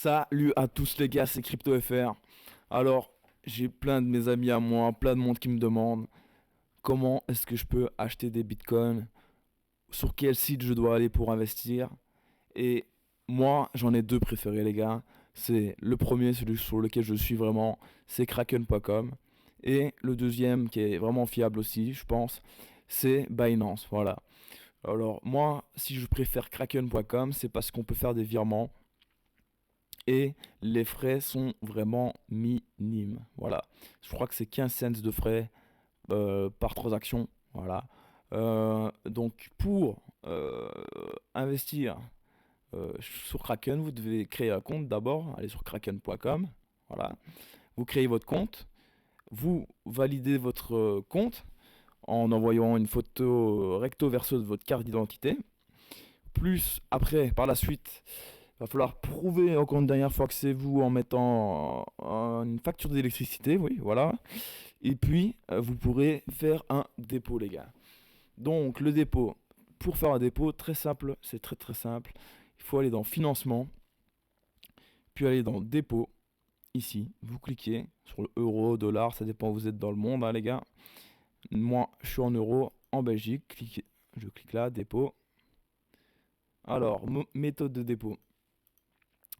Salut à tous les gars, c'est CryptoFR. Alors, j'ai plein de mes amis à moi, plein de monde qui me demande comment est-ce que je peux acheter des bitcoins, sur quel site je dois aller pour investir. Et moi, j'en ai deux préférés les gars. C'est le premier, celui sur lequel je suis vraiment, c'est kraken.com. Et le deuxième, qui est vraiment fiable aussi, je pense, c'est Binance. Voilà. Alors, moi, si je préfère kraken.com, c'est parce qu'on peut faire des virements et les frais sont vraiment minimes. Voilà. Je crois que c'est 15 cents de frais par transaction. Voilà. Donc pour investir sur Kraken, vous devez créer un compte d'abord. Allez sur kraken.com. Voilà. Vous créez votre compte. Vous validez votre compte en envoyant une photo recto verso de votre carte d'identité. Plus après, par la suite, il va falloir prouver encore une dernière fois que c'est vous en mettant une facture d'électricité, oui, voilà. Et puis, vous pourrez faire un dépôt, les gars. Donc, le dépôt, pour faire un dépôt, très simple, c'est très très simple. Il faut aller dans financement, puis aller dans dépôt, ici. Vous cliquez sur le euro, dollar, ça dépend où vous êtes dans le monde, hein, les gars. Moi, je suis en euros, en Belgique. Je clique là, dépôt. Alors, méthode de dépôt.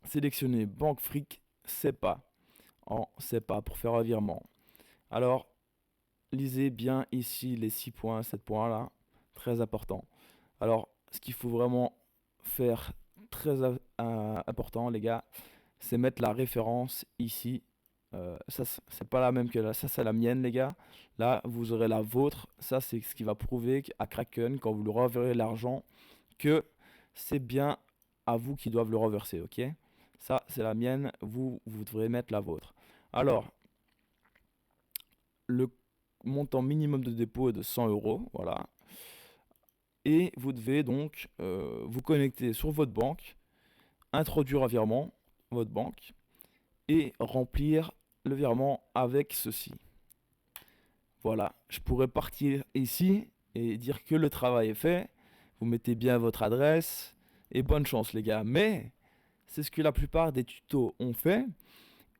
Sélectionnez Banque Fric, SEPA. En SEPA pour faire un virement. Alors, lisez bien ici les 6 points, 7 points là. Très important. Alors, ce qu'il faut vraiment faire très important, les gars, c'est mettre la référence ici. Ça, c'est pas la même que là. Ça, c'est la mienne, les gars. Là, vous aurez la vôtre. Ça, c'est ce qui va prouver qu'à Kraken, quand vous leur reverrez l'argent, que c'est bien à vous qui doivent le reverser, ok? Ça, c'est la mienne. Vous devrez mettre la vôtre. Alors, le montant minimum de dépôt est de 100 euros. Voilà. Et vous devez donc vous connecter sur votre banque, introduire un virement, votre banque, et remplir le virement avec ceci. Voilà, je pourrais partir ici et dire que le travail est fait. Vous mettez bien votre adresse et bonne chance les gars. Mais c'est ce que la plupart des tutos ont fait.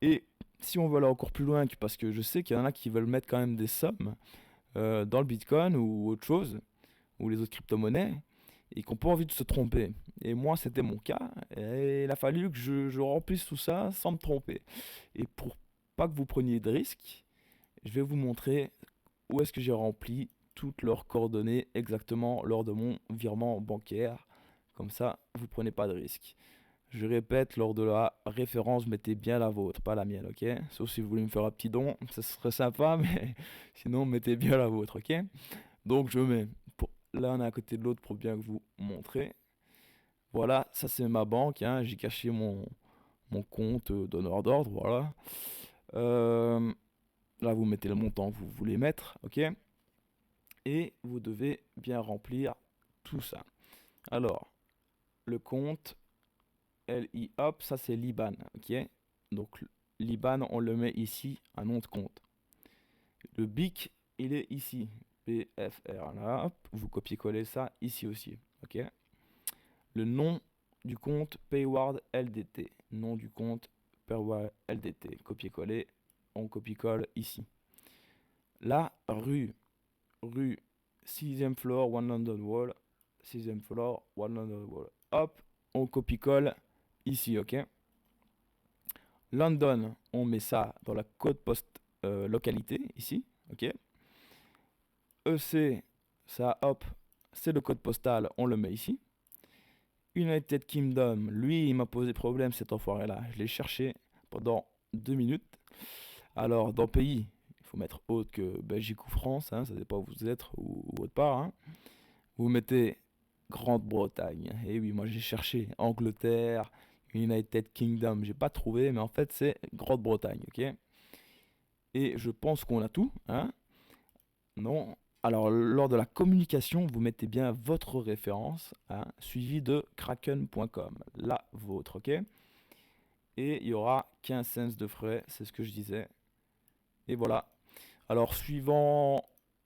Et si on veut aller encore plus loin, parce que je sais qu'il y en a qui veulent mettre quand même des sommes dans le Bitcoin ou autre chose, ou les autres crypto-monnaies, et qui n'ont pas envie de se tromper. Et moi, c'était mon cas, et il a fallu que je remplisse tout ça sans me tromper. Et pour pas que vous preniez de risques, je vais vous montrer où est-ce que j'ai rempli toutes leurs coordonnées exactement lors de mon virement bancaire. Comme ça, vous prenez pas de risques. Je répète, lors de la référence, mettez bien la vôtre, pas la mienne, ok? Sauf si vous voulez me faire un petit don, ça serait sympa, mais sinon, mettez bien la vôtre, ok? Donc, je mets l'un à côté de l'autre pour bien que vous montrer. Voilà, ça c'est ma banque, hein, j'ai caché mon compte donneur d'ordre, voilà. Euh, Là, vous mettez le montant que vous voulez mettre, ok? Et vous devez bien remplir tout ça. Alors, le compte LI, hop, ça c'est l'IBAN, ok? Donc, l'IBAN, on le met ici, un nom de compte. Le BIC, il est ici, BFR, là, hop, vous copiez-collez ça ici aussi, ok? Le nom du compte Payward LDT, nom du compte Payward LDT, copier-coller, on copie-colle ici. La rue 6e floor, 100 wall, 6e floor, 100 wall. Hop, on copie-colle ici, ok? London, on met ça dans la code post localité, ici, ok? EC, ça, hop, c'est le code postal, on le met ici. United Kingdom, lui, il m'a posé problème, cet enfoiré-là. Je l'ai cherché pendant 2 minutes. Alors, dans pays, il faut mettre autre que Belgique ou France, hein, ça dépend où vous êtes ou autre part, hein. Vous mettez Grande-Bretagne. Et oui, moi j'ai cherché Angleterre, United Kingdom, j'ai pas trouvé, mais en fait c'est Grande-Bretagne, ok? Et je pense qu'on a tout, hein? Non. Alors, lors de la communication, vous mettez bien votre référence, hein, suivi de kraken.com, la vôtre, ok? Et il y aura 15 cents de frais, c'est ce que je disais. Et voilà. Alors,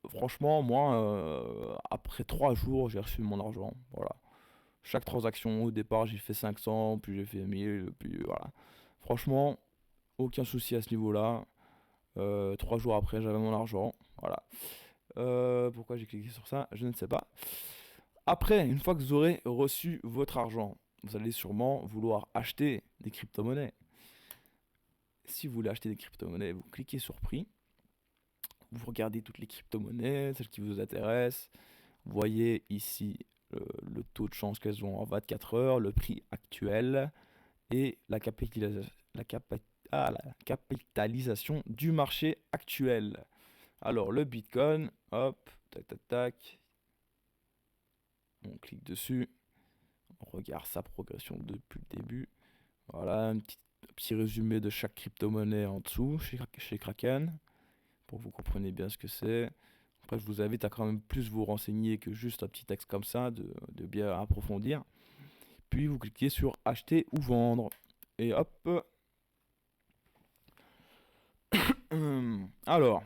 franchement, moi, après 3 jours, j'ai reçu mon argent. Voilà. Chaque transaction, au départ, j'ai fait 500, puis j'ai fait 1000, puis voilà. Franchement, aucun souci à ce niveau-là. 3 jours après, j'avais mon argent. Voilà. Pourquoi j'ai cliqué sur ça? Je ne sais pas. Après, une fois que vous aurez reçu votre argent, vous allez sûrement vouloir acheter des crypto-monnaies. Si vous voulez acheter des crypto-monnaies, vous cliquez sur prix. Vous regardez toutes les crypto-monnaies, celles qui vous intéressent. Vous voyez ici le taux de chance qu'elles ont en 24 heures, le prix actuel et la capitalisation du marché actuel. Alors le Bitcoin, hop, tac tac tac, on clique dessus, on regarde sa progression depuis le début. Voilà, un petit résumé de chaque crypto-monnaie en dessous chez Kraken, pour que vous compreniez bien ce que c'est. Après, je vous invite à quand même plus vous renseigner que juste un petit texte comme ça, de bien approfondir. Puis vous cliquez sur acheter ou vendre. Et hop. Alors,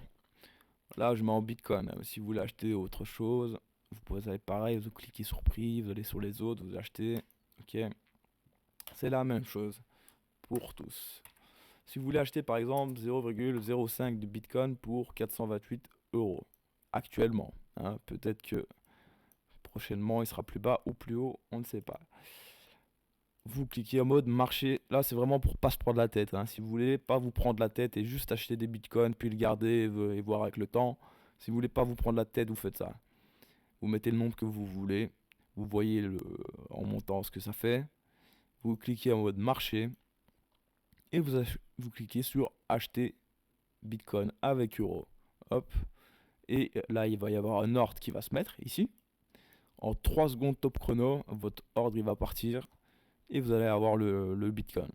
là je mets en Bitcoin. Si vous voulez acheter autre chose, vous pouvez aller pareil, vous cliquez sur prix, vous allez sur les autres, vous achetez. Ok. C'est la même chose pour tous. Si vous voulez acheter par exemple 0,05 de Bitcoin pour 428 euros actuellement, hein, peut-être que prochainement il sera plus bas ou plus haut, on ne sait pas. Vous cliquez en mode marché. Là, c'est vraiment pour pas se prendre la tête, hein. Si vous voulez pas vous prendre la tête et juste acheter des bitcoins, puis le garder et voir avec le temps. Si vous voulez pas vous prendre la tête, vous faites ça. Vous mettez le nombre que vous voulez. Vous voyez en montant ce que ça fait. Vous cliquez en mode marché. Et vous cliquez sur acheter bitcoin avec euro. Hop. Et là, il va y avoir un ordre qui va se mettre ici. En 3 secondes top chrono, votre ordre il va partir. Et vous allez avoir le bitcoin.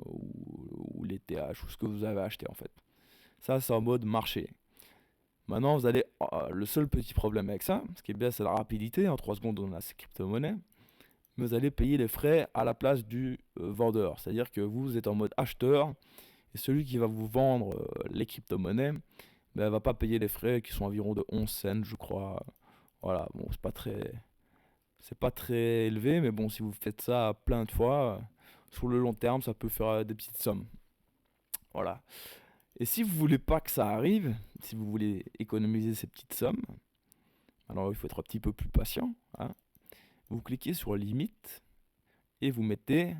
Ou les TH, ou ce que vous avez acheté en fait. Ça, c'est en mode marché. Maintenant, vous allez. Le seul petit problème avec ça, ce qui est bien, c'est la rapidité. En 3 secondes, on a ces crypto-monnaies. Mais vous allez payer les frais à la place du vendeur. C'est-à-dire que vous êtes en mode acheteur. Et celui qui va vous vendre les crypto-monnaies, ben, va pas payer les frais qui sont environ de 11 cents, je crois. Voilà, bon, c'est pas très élevé, mais bon, si vous faites ça plein de fois, sur le long terme, ça peut faire des petites sommes. Voilà. Et si vous voulez pas que ça arrive, si vous voulez économiser ces petites sommes, alors il faut être un petit peu plus patient, hein. Vous cliquez sur limite et vous mettez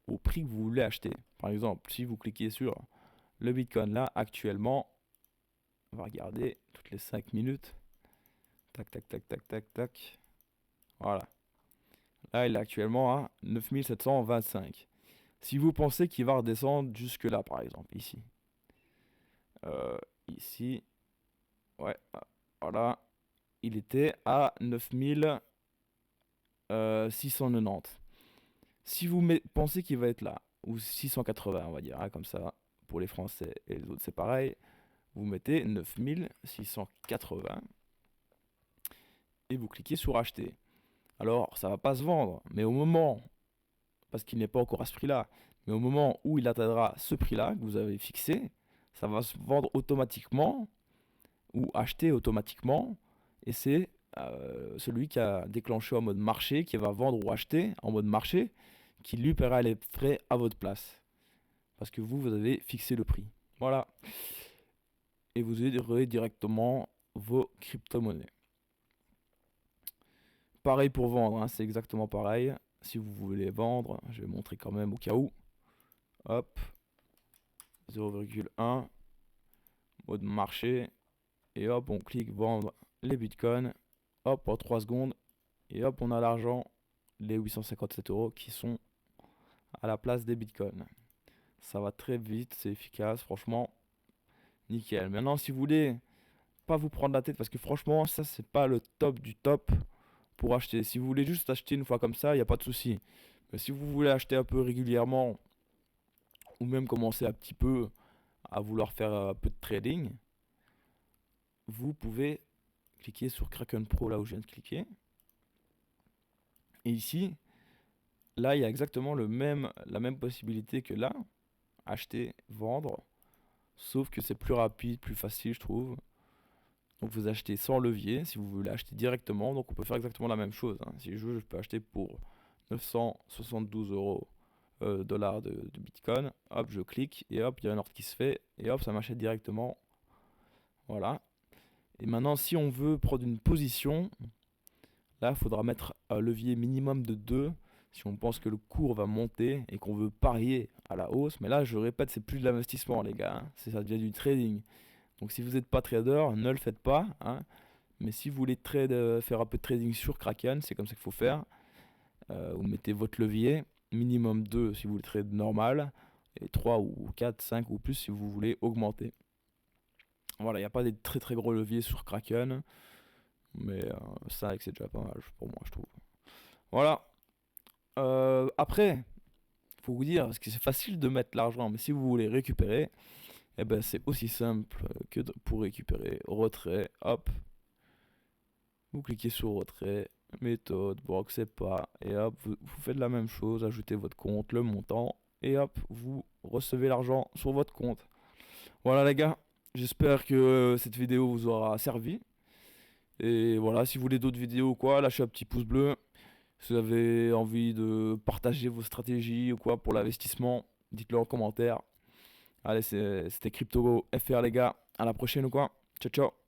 au prix que vous voulez acheter. Par exemple, si vous cliquez sur le Bitcoin là, actuellement, on va regarder toutes les 5 minutes. Tac, tac, tac, tac, tac, tac. Voilà. Là, il est actuellement à 9725. Si vous pensez qu'il va redescendre jusque là, par exemple, ici. Ici, ouais, voilà. Il était à 9690. Si vous pensez qu'il va être là, ou 680, on va dire, hein, comme ça, pour les Français et les autres, c'est pareil. Vous mettez 9680 et vous cliquez sur acheter. Alors, ça va pas se vendre, mais au moment, parce qu'il n'est pas encore à ce prix-là, mais au moment où il atteindra ce prix-là que vous avez fixé, ça va se vendre automatiquement ou acheter automatiquement. Et c'est celui qui a déclenché en mode marché, qui va vendre ou acheter en mode marché, qui lui paiera les frais à votre place. Parce que vous avez fixé le prix. Voilà. Et vous aurez directement vos crypto-monnaies. Pareil pour vendre, hein, c'est exactement pareil. Si vous voulez vendre, je vais montrer quand même au cas où. Hop. 0,1. Mode marché. Et hop, on clique vendre les bitcoins. Hop, en 3 secondes. Et hop, on a l'argent, les 857 euros qui sont à la place des bitcoins. Ça va très vite, c'est efficace, franchement, nickel. Maintenant, si vous voulez pas vous prendre la tête, parce que franchement, ça, c'est pas le top du top pour acheter. Si vous voulez juste acheter une fois comme ça, il n'y a pas de souci. Mais si vous voulez acheter un peu régulièrement, ou même commencer un petit peu à vouloir faire un peu de trading, vous pouvez cliquer sur Kraken Pro, là où je viens de cliquer. Et ici, là, il y a exactement la même possibilité que là, acheter, vendre, sauf que c'est plus rapide, plus facile, je trouve. Donc vous achetez sans levier si vous voulez acheter directement. Donc on peut faire exactement la même chose, hein. Si je veux, je peux acheter pour 972 euros dollars de Bitcoin. Hop, je clique et hop, il y a un ordre qui se fait et hop, ça m'achète directement. Voilà. Et maintenant, si on veut prendre une position, là, il faudra mettre un levier minimum de 2 si on pense que le cours va monter et qu'on veut parier à la hausse. Mais là, je répète, c'est plus de l'investissement, les gars, hein. Ça devient du trading. Donc si vous n'êtes pas trader, ne le faites pas, hein. Mais si vous voulez faire un peu de trading sur Kraken, c'est comme ça qu'il faut faire. Vous mettez votre levier, minimum 2 si vous voulez trade normal, et 3 ou 4, 5 ou plus si vous voulez augmenter. Voilà, il n'y a pas des très très gros leviers sur Kraken, mais 5 c'est déjà pas mal pour moi, je trouve. Voilà. Après, faut vous dire, parce que c'est facile de mettre l'argent, mais si vous voulez récupérer, eh ben c'est aussi simple que pour récupérer. Retrait, hop, vous cliquez sur retrait, méthode, vous acceptez pas, et hop, vous faites la même chose, ajoutez votre compte, le montant, et hop, vous recevez l'argent sur votre compte. Voilà les gars, j'espère que cette vidéo vous aura servi. Et voilà, si vous voulez d'autres vidéos ou quoi, lâchez un petit pouce bleu. Si vous avez envie de partager vos stratégies ou quoi pour l'investissement, dites-le en commentaire. Allez, c'était Crypto FR les gars, à la prochaine ou quoi. Ciao ciao.